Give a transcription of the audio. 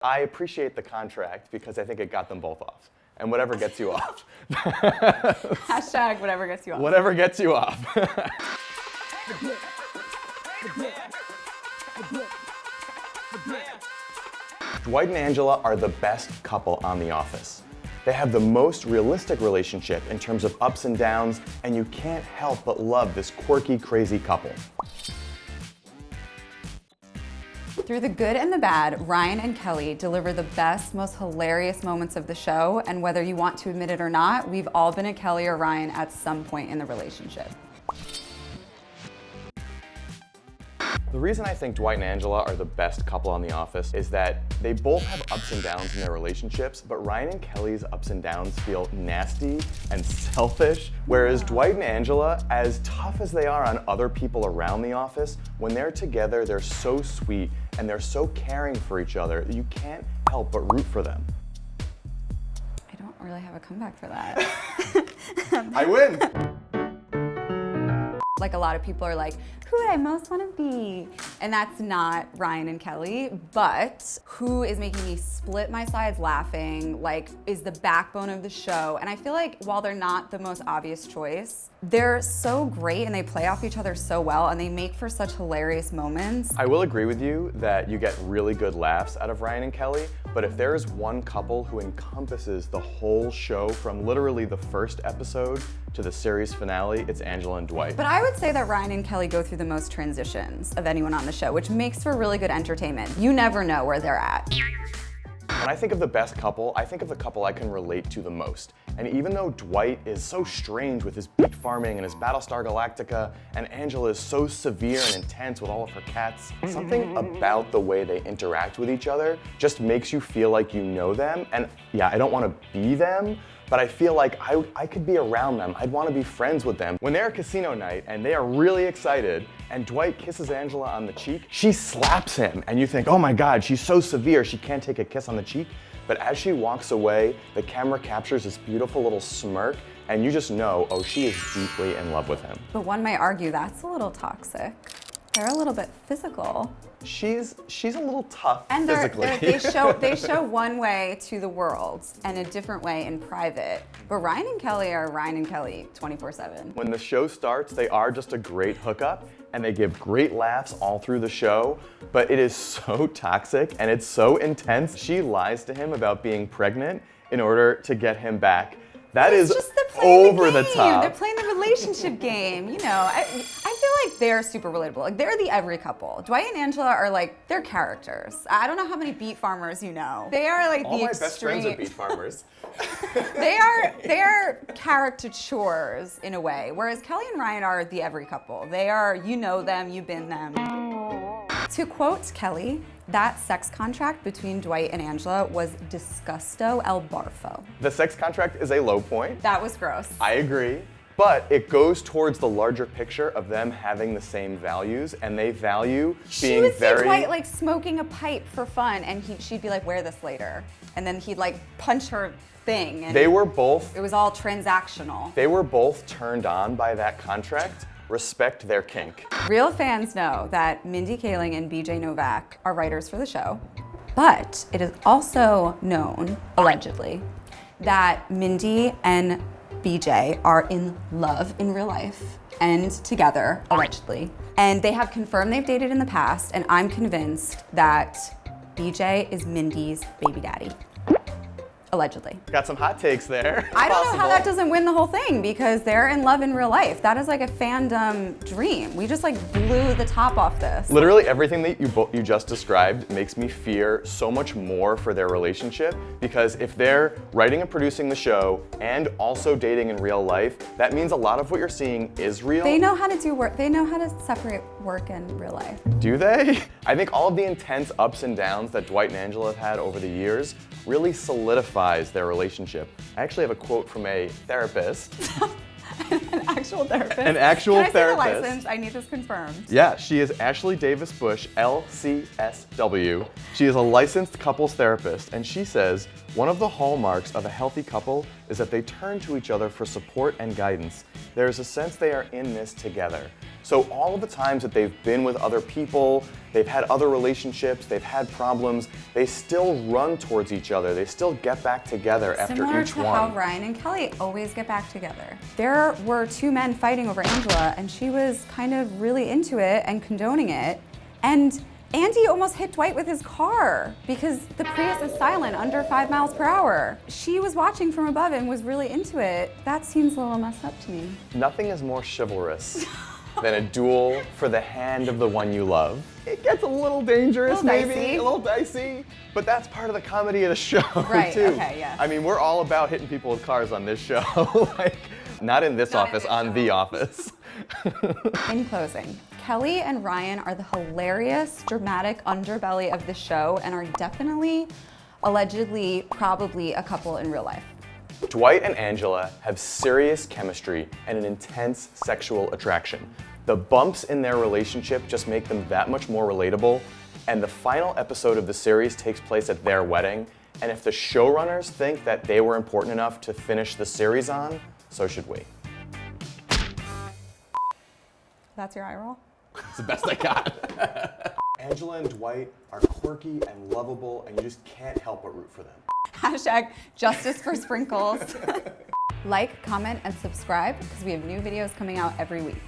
I appreciate the contract because I think it got them both off. And whatever gets you off. Hashtag whatever gets you off. Whatever gets you off. Dwight and Angela are the best couple on The Office. They have the most realistic relationship in terms of ups and downs, and you can't help but love this quirky, crazy couple. Through the good and the bad, Ryan and Kelly deliver the best, most hilarious moments of the show, and whether you want to admit it or not, we've all been a Kelly or Ryan at some point in the relationship. The reason I think Dwight and Angela are the best couple on The Office is that they both have ups and downs in their relationships, but Ryan and Kelly's ups and downs feel nasty and selfish, whereas Dwight and Angela, as tough as they are on other people around the office, when they're together, they're so sweet and they're so caring for each other that you can't help but root for them. I don't really have a comeback for that. I win! Like, a lot of people are like, who would I most want to be? And that's not Ryan and Kelly, but who is making me split my sides laughing, like, is the backbone of the show. And I feel like while they're not the most obvious choice, they're so great and they play off each other so well and they make for such hilarious moments. I will agree with you that you get really good laughs out of Ryan and Kelly, but if there is one couple who encompasses the whole show from literally the first episode to the series finale, it's Angela and Dwight. But I would say that Ryan and Kelly go through the most transitions of anyone on the show, which makes for really good entertainment. You never know where they're at. When I think of the best couple, I think of the couple I can relate to the most. And even though Dwight is so strange with his beet farming and his Battlestar Galactica, and Angela is so severe and intense with all of her cats, something about the way they interact with each other just makes you feel like you know them. And yeah, I don't want to be them, but I feel like I could be around them. I'd want to be friends with them. When they're at casino night and they are really excited and Dwight kisses Angela on the cheek, she slaps him and you think, oh my God, she's so severe, she can't take a kiss on the cheek. But as she walks away, the camera captures this beautiful little smirk and you just know, oh, she is deeply in love with him. But one might argue that's a little toxic. They're a little bit physical. She's a little tough and physically. they show one way to the world and a different way in private. But Ryan and Kelly are Ryan and Kelly 24/7. When the show starts, they are just a great hookup and they give great laughs all through the show, but it is so toxic and it's so intense. She lies to him about being pregnant in order to get him back. That is over the top. They're playing the relationship game. You know, I feel like they're super relatable. Like, they're the every couple. Dwight and Angela are like, they're characters. I don't know how many beet farmers you know. They are like all the my extreme. best friends are beet farmers. They are caricatures in a way, whereas Kelly and Ryan are the every couple. They are, you know them, you've been them. To quote Kelly, that sex contract between Dwight and Angela was disgusto el barfo. The sex contract is a low point. That was gross. I agree. But it goes towards the larger picture of them having the same values, and they value being She would very... see Dwight like smoking a pipe for fun, and she'd be like, wear this later. And then he'd like punch her thing. And they were both... It was all transactional. They were both turned on by that contract. Respect their kink. Real fans know that Mindy Kaling and BJ Novak are writers for the show, but it is also known, allegedly, that Mindy and BJ are in love in real life and together, allegedly. And they have confirmed they've dated in the past, and I'm convinced that BJ is Mindy's baby daddy. Allegedly. Got some hot takes there. I don't know how that doesn't win the whole thing because they're in love in real life. That is like a fandom dream. We just like blew the top off this. Literally everything that you just described makes me fear so much more for their relationship, because if they're writing and producing the show and also dating in real life, that means a lot of what you're seeing is real. They know how to do work. They know how to separate work and real life. Do they? I think all of the intense ups and downs that Dwight and Angela have had over the years really solidifies their relationship. I actually have a quote from a therapist. An actual therapist? An actual therapist. therapist. Can I see the license? I need this confirmed. Yeah, she is Ashley Davis Bush, LCSW. She is a licensed couples therapist, and she says, one of the hallmarks of a healthy couple is that they turn to each other for support and guidance. There's a sense they are in this together. So all of the times that they've been with other people, they've had other relationships, they've had problems, they still run towards each other. They still get back together after Similar each to one. how Ryan and Kelly always get back together. There were two men fighting over Angela, and she was kind of really into it and condoning it. And Andy almost hit Dwight with his car because the Prius is silent under 5 miles per hour. She was watching from above and was really into it. That seems a little messed up to me. Nothing is more chivalrous than a duel for the hand of the one you love. It gets a little dangerous, A little maybe, dicey. a little dicey, but that's part of the comedy of the show, Right, too. okay, yeah. I mean, we're all about hitting people with cars on this show. Like, not in this office, on The Office. In closing, Kelly and Ryan are the hilarious, dramatic underbelly of the show and are definitely, allegedly, probably a couple in real life. Dwight and Angela have serious chemistry and an intense sexual attraction. The bumps in their relationship just make them that much more relatable, and the final episode of the series takes place at their wedding, and if the showrunners think that they were important enough to finish the series on, so should we. That's your eye roll? It's the best I got. Angela and Dwight are quirky and lovable, and you just can't help but root for them. Hashtag justice for sprinkles. Like, comment, and subscribe because we have new videos coming out every week.